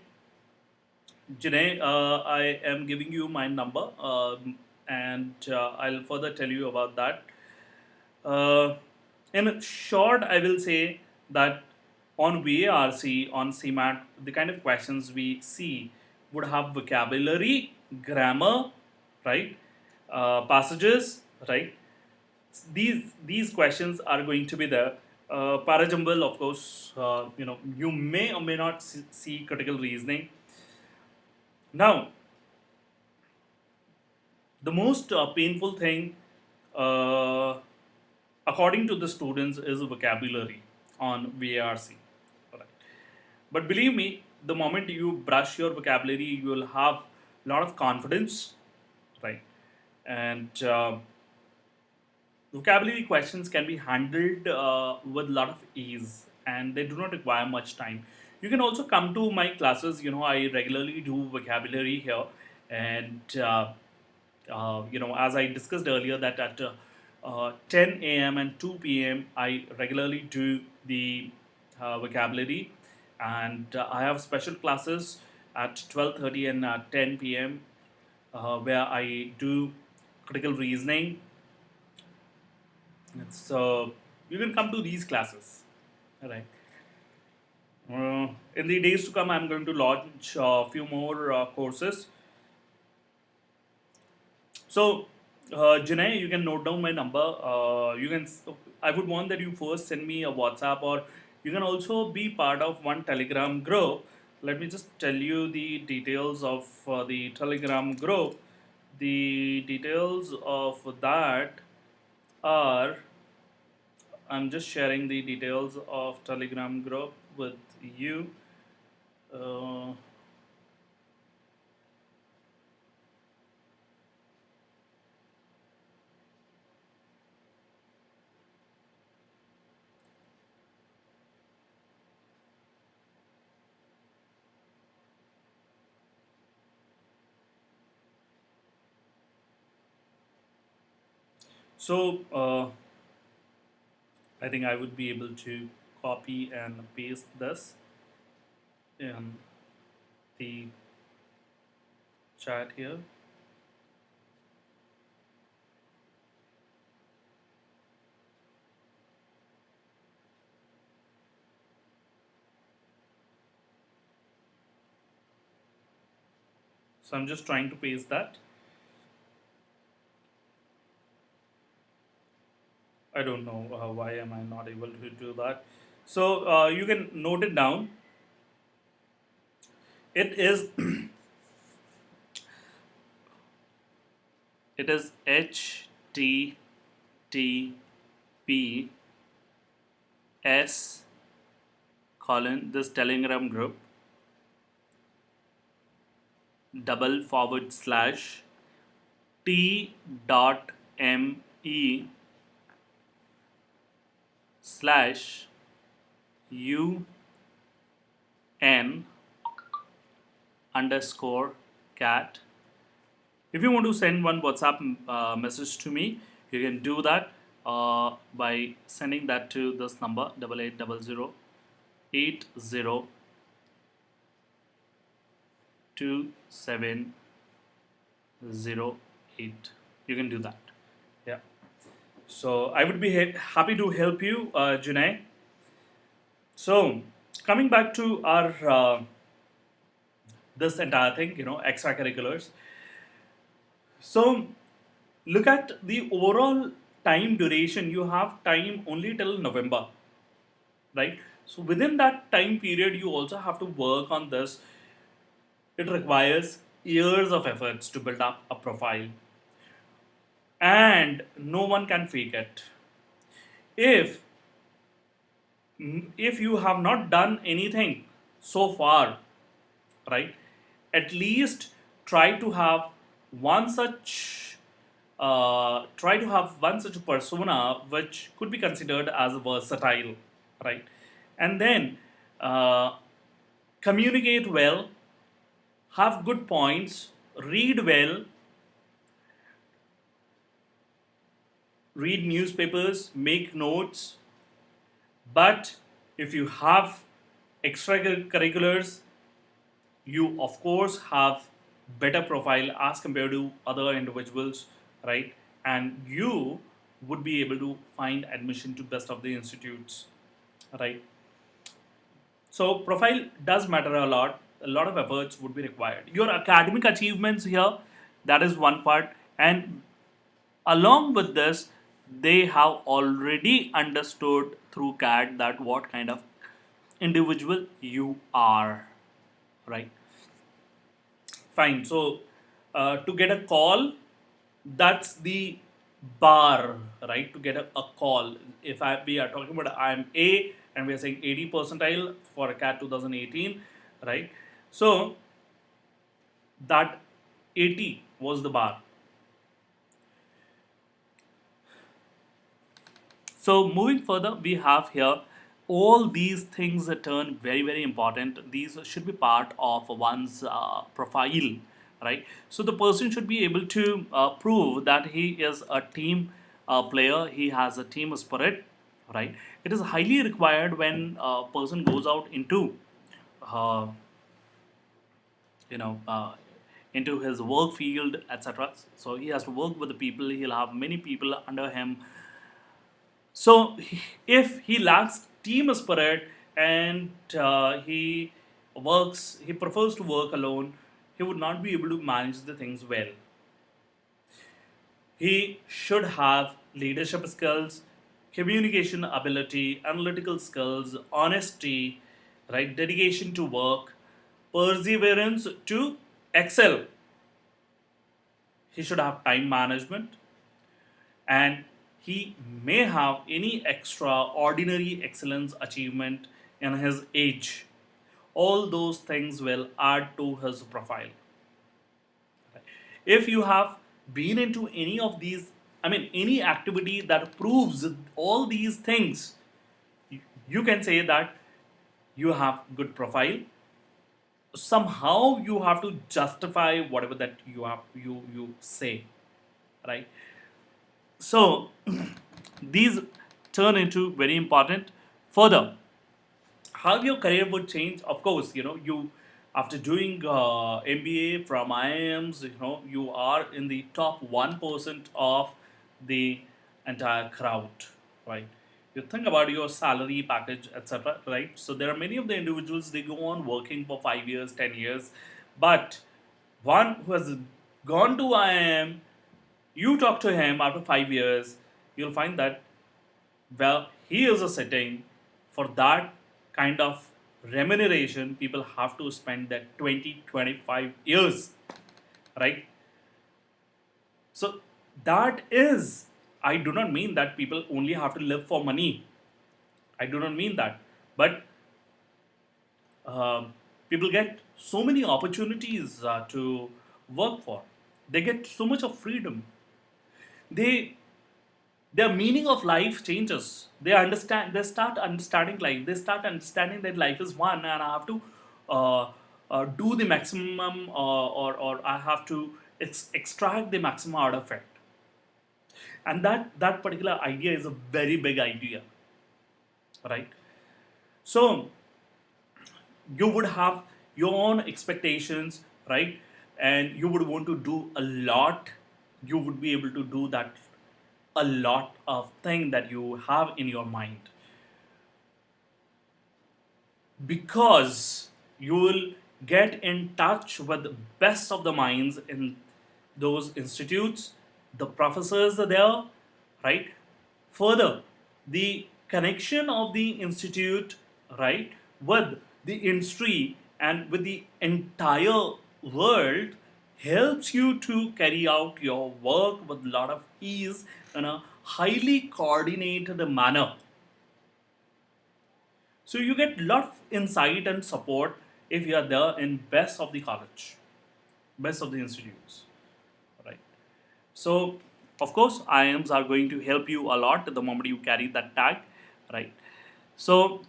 I am giving you my number, and I'll further tell you about that. Uh, in short, I will say that on VARC, on CMAT, the kind of questions we see would have vocabulary, grammar, right? Passages, right? These questions are going to be there. Parajumble, of course, you may or may not see critical reasoning. Now, the most painful thing, uh, according to the students, is vocabulary on VARC. Right. But believe me, the moment you brush your vocabulary, you will have a lot of confidence, right? And vocabulary questions can be handled with a lot of ease, and they do not require much time. You can also come to my classes. I regularly do vocabulary here, and as I discussed earlier, that at 10 a.m. and 2 p.m. I regularly do the vocabulary, and I have special classes at 12:30 and 10 p.m. Where I do critical reasoning. So you can come to these classes, right? In the days to come, I'm going to launch a few more courses. So Janay, you can note down my number. I would want that you first send me a WhatsApp, or you can also be part of one Telegram group. Let me just tell you the details of the Telegram group. The details of that are, I'm just sharing the details of Telegram group with you. Uh, so I think I would be able to copy and paste this in the chat here. So I'm just trying to paste that. I don't know why am I not able to do that. So you can note it down. It is it is HTTPS colon this Telegram group double forward slash T dot ME slash UN underscore cat. If you want to send one WhatsApp message to me, you can do that by sending that to this number 8800 2708. You can do that. Yeah. So I would be happy to help you, Junai. So coming back to our this entire thing, extracurriculars. So look at the overall time duration. You have time only till November, right? So within that time period, you also have to work on this. It requires years of efforts to build up a profile, and no one can fake it. If if you have not done anything so far, right? At least try to have one such try to have one such persona which could be considered as versatile, right? And then uh, communicate well, have good points, read well, read newspapers, make notes. But if you have extracurriculars, you of course have better profile as compared to other individuals, right? And you would be able to find admission to best of the institutes, right? So profile does matter a lot. A lot of efforts would be required. Your academic achievements here, that is one part. And along with this, they have already understood through CAT that what kind of individual you are, right? Fine. So to get a call, that's the bar, right? To get a call. If we are talking about I'm A and we are saying 80 percentile for a CAT 2018, right? So that 80 was the bar. So moving further, we have here all these things that turn very very important. These should be part of one's profile, right? So the person should be able to prove that he is a team player. He has a team spirit, right? It is highly required when a person goes out uh, you know uh, into his work field, etc. So he has to work with the people. He'll have many people under him. So, if he lacks team spirit and he prefers to work alone, he would not be able to manage the things well. He should have leadership skills, communication ability, analytical skills, honesty, right, dedication to work, perseverance to excel. He should have time management, and he may have any extraordinary excellence achievement in his age. All those things will add to his profile. If you have been into any of these, I mean, any activity that proves all these things, you can say that you have good profile. Somehow you have to justify whatever that you say, right? So these turn into very important. Further, how your career would change, of course, you, after doing MBA from IIMs, you are in the top 1% of the entire crowd, right? You think about your salary package, etc., right? So there are many of the individuals, they go on working for 5 years, 10 years, but one who has gone to IIM, you talk to him after 5 years, you'll find that, well, he is a sitting for that kind of remuneration. People have to spend that 20, 25 years, right? So that is, I do not mean that people only have to live for money. I do not mean that. But people get so many opportunities to work for. They get so much of freedom. They Their meaning of life changes. They start understanding life. They start understanding that life is one, and I have to do the maximum, or I have to extract the maximum out of it. And that particular idea is a very big idea, right? So you would have your own expectations, right? And you would want to do a lot. You would be able to do that, a lot of things that you have in your mind, because you will get in touch with the best of the minds in those institutes. The professors are there, right? Further, the connection of the institute, right, with the industry and with the entire world helps you to carry out your work with a lot of ease in a highly coordinated manner. So you get a lot of insight and support if you are there in best of the college, best of the institutes, right? So of course, IIMs are going to help you a lot the moment you carry that tag, right? So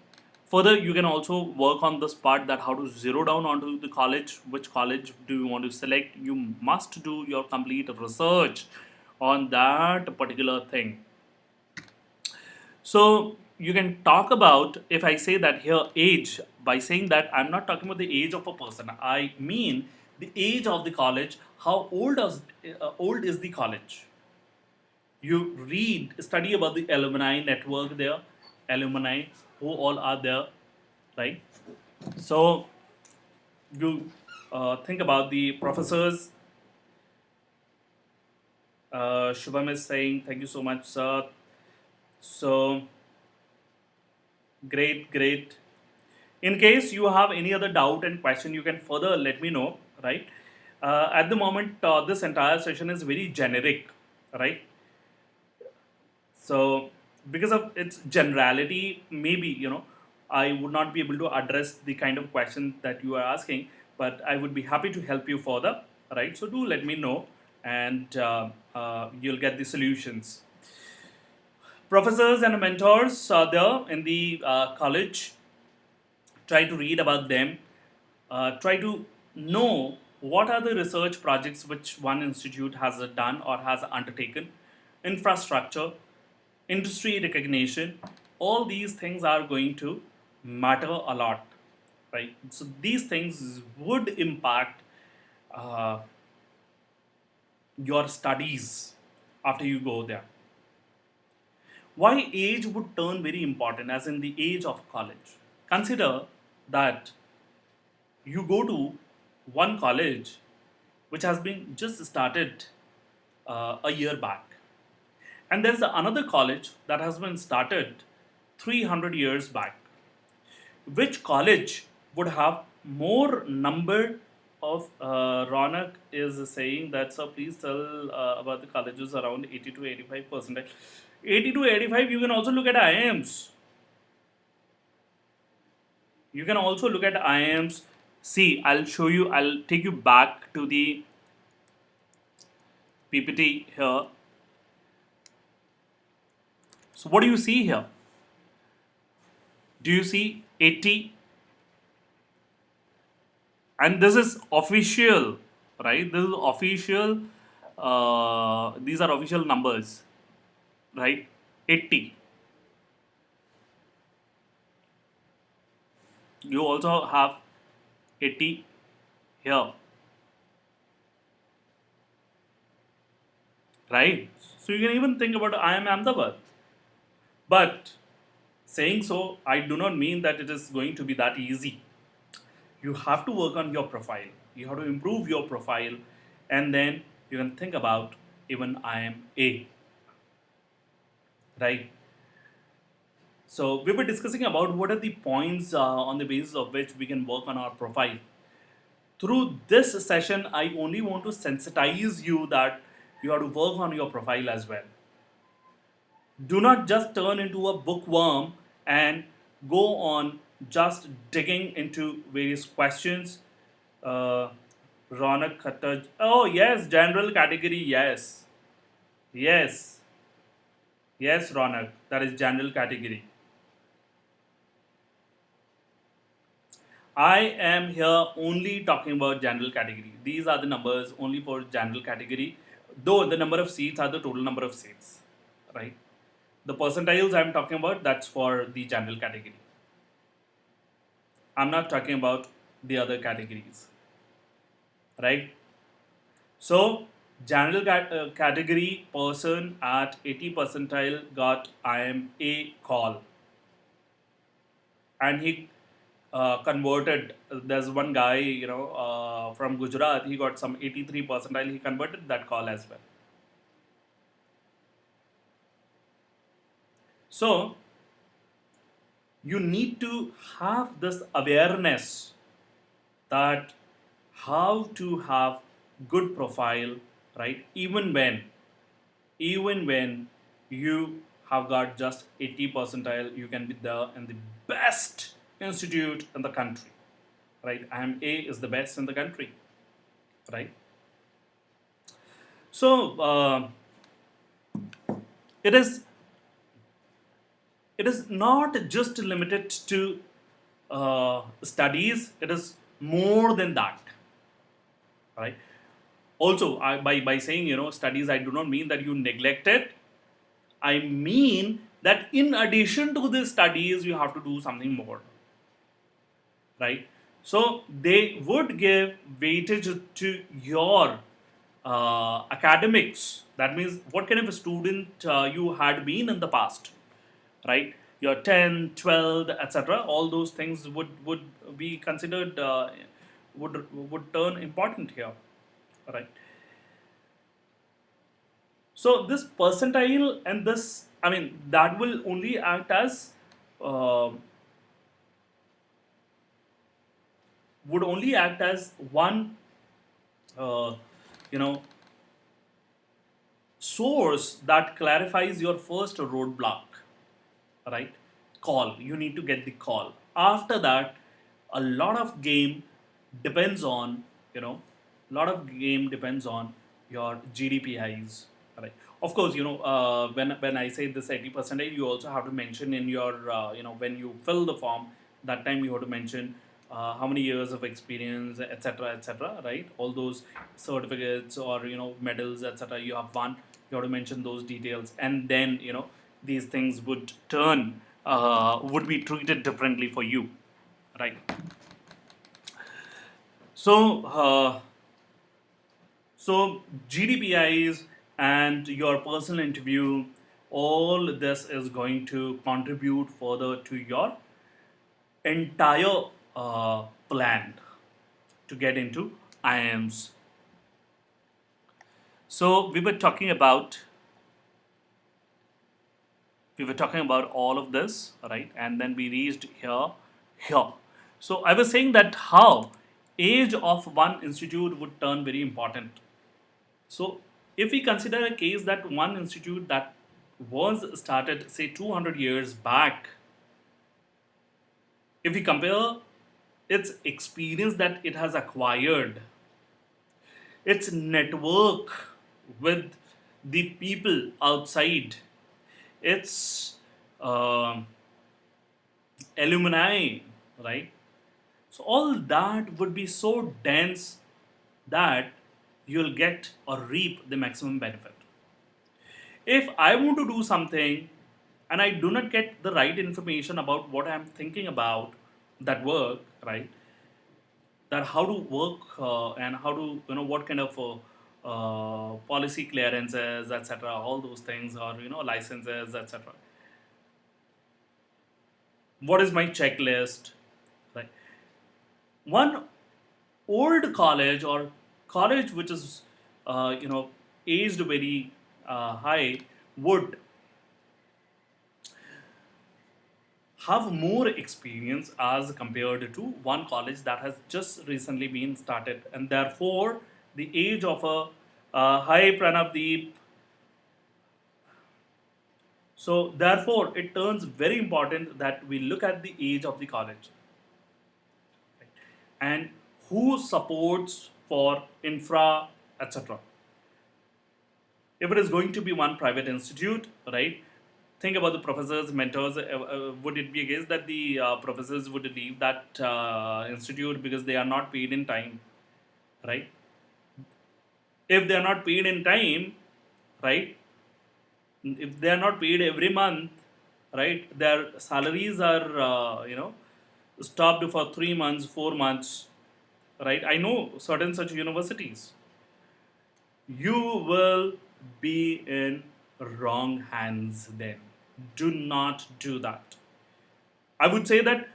further, you can also work on this part, that how to zero down onto the college, which college do you want to select. You must do your complete research on that particular thing. So you can talk about, if I say that here age, by saying that I'm not talking about the age of a person, I mean the age of the college. How old is the college? You study about the alumni network there, alumni who all are there, right? So you think about the professors. Shubham is saying, thank you so much, sir. So great, great. In case you have any other doubt and question, you can further let me know, right? At the moment, this entire session is very generic, right? So because of its generality, maybe I would not be able to address the kind of question that you are asking, but I would be happy to help you further, right? So do let me know, and you'll get the solutions. Professors and mentors are there in the college. Try to read about them. Try to know what are the research projects which one institute has done or has undertaken, infrastructure, industry recognition. All these things are going to matter a lot, right? So these things would impact uh, your studies after you go there. Why age would turn very important, as in the age of college? Consider that you go to one college which has been just started, a year back. And there's another college that has been started 300 years back. Which college would have more number of Ronak is saying that, so please tell about the colleges around 80 to 85%. 80 to 85, you can also look at IIMs. You can also look at IIMs. See, I'll show you, I'll take you back to the PPT here. So, what do you see here? Do you see 80? And this is official, right? This is official. These are official numbers, right? 80. You also have 80 here, right? So you can even think about IIM Ahmedabad. But saying so, I do not mean that it is going to be that easy. You have to work on your profile. You have to improve your profile, and then you can think about even IMA, right? So we were discussing about what are the points on the basis of which we can work on our profile. Through this session, I only want to sensitize you that you have to work on your profile as well. Do not just turn into a bookworm and go on just digging into various questions. Uh, Ronak Khattaj. Oh, yes, general category. Yes. Yes. Yes, Ronak. That is general category. I am here only talking about general category. These are the numbers only for general category, though the number of seats are the total number of seats, right? The percentiles I'm talking about, that's for the general category. I'm not talking about the other categories, right? So, general category person at 80 percentile got IMA call, and he converted. There's one guy, from Gujarat. He got some 83 percentile. He converted that call as well. So you need to have this awareness that how to have good profile, right? Even when you have got just 80 percentile, you can be there in the best institute in the country, right? IMA is the best in the country, right? So it is it is not just limited to studies. It is more than that, right? Also, by saying studies, I do not mean that you neglect it. I mean that in addition to the studies, you have to do something more, right? So they would give weightage to your academics. That means what kind of a student you had been in the past, right? Your 10, 12, etc. All those things would be considered, would turn important here, right? So this percentile and this, I mean, that will only act as uh, would only act as one, uh, you know, source that clarifies your first roadblock, right? Call. You need to get the call. After that, a lot of game depends on, lot of game depends on your GDPIs, right? Of course, when I say this 80%, you also have to mention in your, when you fill the form, that time you have to mention how many years of experience, etc., right? All those certificates or medals, etc. You have won. You have to mention those details, and then these things would be treated differently for you, right? So, GDPIs and your personal interview, all this is going to contribute further to your entire plan to get into IIMs. So we were talking about all of this, right? And then we reached here. So I was saying that how age of one institute would turn very important. So if we consider a case that one institute that was started say 200 years back, if we compare its experience that it has acquired, its network with the people outside, its um alumni, right? So all that would be so dense that you'll get or reap the maximum benefit. If I want to do something and I do not get the right information about what I'm thinking about that work, right? That how to work and how to what kind of policy clearances, etc. All those things, or licenses, etc. What is my checklist, right? One old college or college which is aged very high would have more experience as compared to one college that has just recently been started, and therefore the age of a high Pranavdeep. So therefore it turns very important that we look at the age of the college, right? And who supports for infra, etc. If it is going to be one private institute, right? Think about the professors, mentors. Would it be a case that the professors would leave that institute because they are not paid in time, right? If they are not paid in time, right? If they are not paid every month, right? Their salaries are, stopped for 3 months, 4 months, right? I know certain such universities. You will be in wrong hands then. Do not do that. I would say that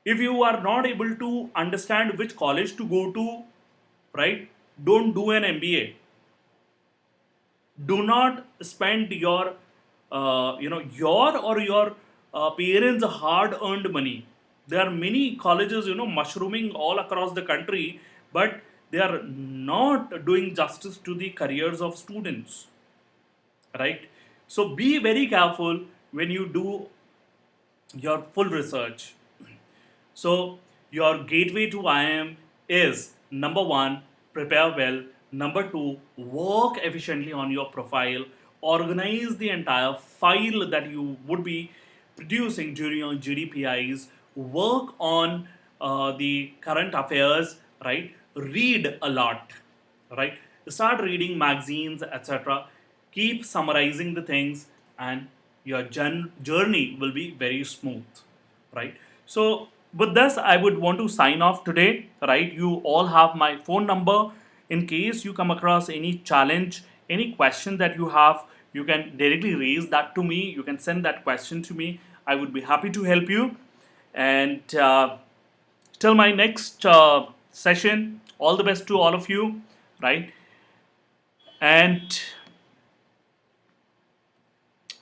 if you are not able to understand which college to go to, right, don't do an MBA. Do not spend your or your parents' hard-earned money. There are many colleges, mushrooming all across the country, but they are not doing justice to the careers of students, right? So be very careful when you do your full research. So your gateway to IIM is number one, prepare well. Number two, work efficiently on your profile. Organize the entire file that you would be producing during your GDPIs. Work on the current affairs, right? Read a lot, right? Start reading magazines, etc. Keep summarizing the things, and your journey will be very smooth, right? So with this, I would want to sign off today, right? You all have my phone number. In case you come across any challenge, any question that you have, you can directly raise that to me. You can send that question to me. I would be happy to help you. And till my next session, all the best to all of you, right? And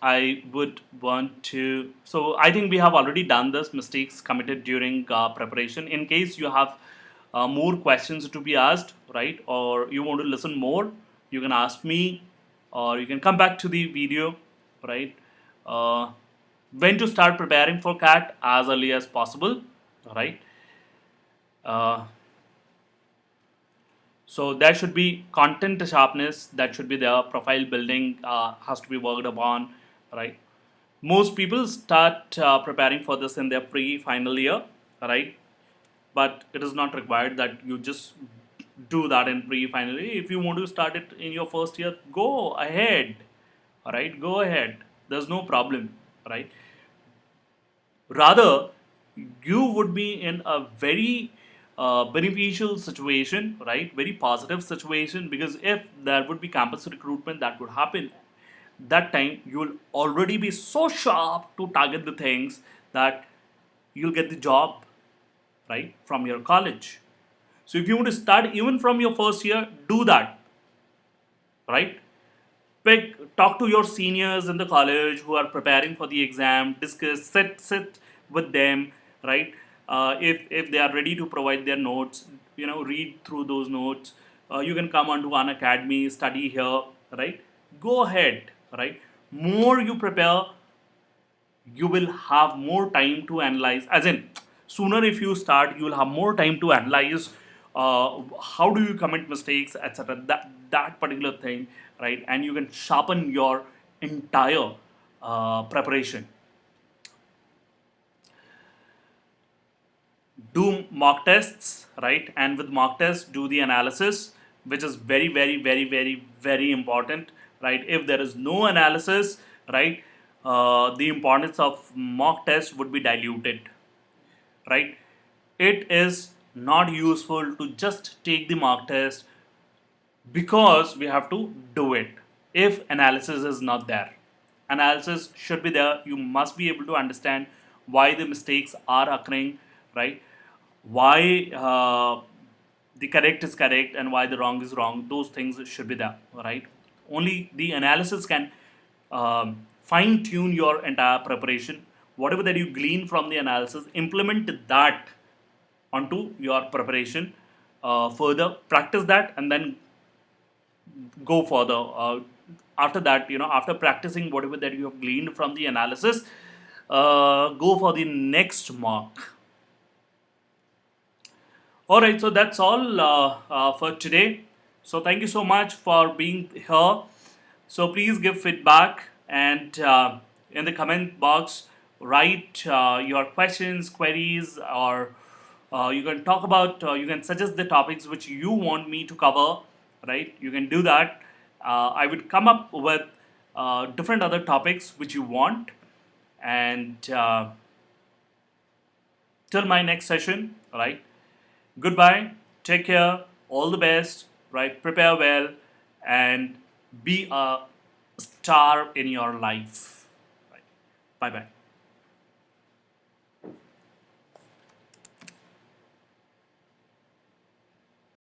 I would want to. So I think we have already done this mistakes committed during preparation. In case you have more questions to be asked, right, or you want to listen more, you can ask me, or you can come back to the video, right. Uh, when to start preparing for CAT as early as possible, right. Uh, so there should be content sharpness, that should be there. Profile building has to be worked upon, right. Most people start preparing for this in their pre-final year, right? But it is not required that you just do that in pre-final year. If you want to start it in your first year, go ahead, all right? Go ahead. There's no problem, right? Rather, you would be in a very beneficial situation, right? Very positive situation, because if there would be campus recruitment that would happen, that time you will already be so sharp to target the things that you'll get the job, right, from your college. So if you want to start even from your first year, do that. right? Talk to your seniors in the college who are preparing for the exam. Discuss, sit with them, right? If they are ready to provide their notes, read through those notes. You can come onto Unacademy, study here, right? Go ahead, right? More you prepare, you will have more time to analyze. As in, sooner if you start, you will have more time to analyze how do you commit mistakes, etc. That particular thing, right? And you can sharpen your entire preparation. Do mock tests, right? And with mock tests, do the analysis, which is very, very, very, very, very important, right? If there is no analysis, right, the importance of mock test would be diluted, right? It is not useful to just take the mock test because we have to do it if analysis is not there. Analysis should be there. You must be able to understand why the mistakes are occurring, right? Why the correct is correct and why the wrong is wrong. Those things should be there, right? Only the analysis can fine tune your entire preparation. Whatever that you glean from the analysis, implement that onto your preparation. Further practice that and then go further. After that, after practicing whatever that you have gleaned from the analysis, go for the next mark. All right, so that's all for today. So thank you so much for being here. So please give feedback and in the comment box, write your questions, queries, or you can talk about, you can suggest the topics which you want me to cover, right? You can do that. I would come up with different other topics which you want. And till my next session, right? Goodbye, take care, all the best, right? Prepare well and be a star in your life. Right? Bye bye.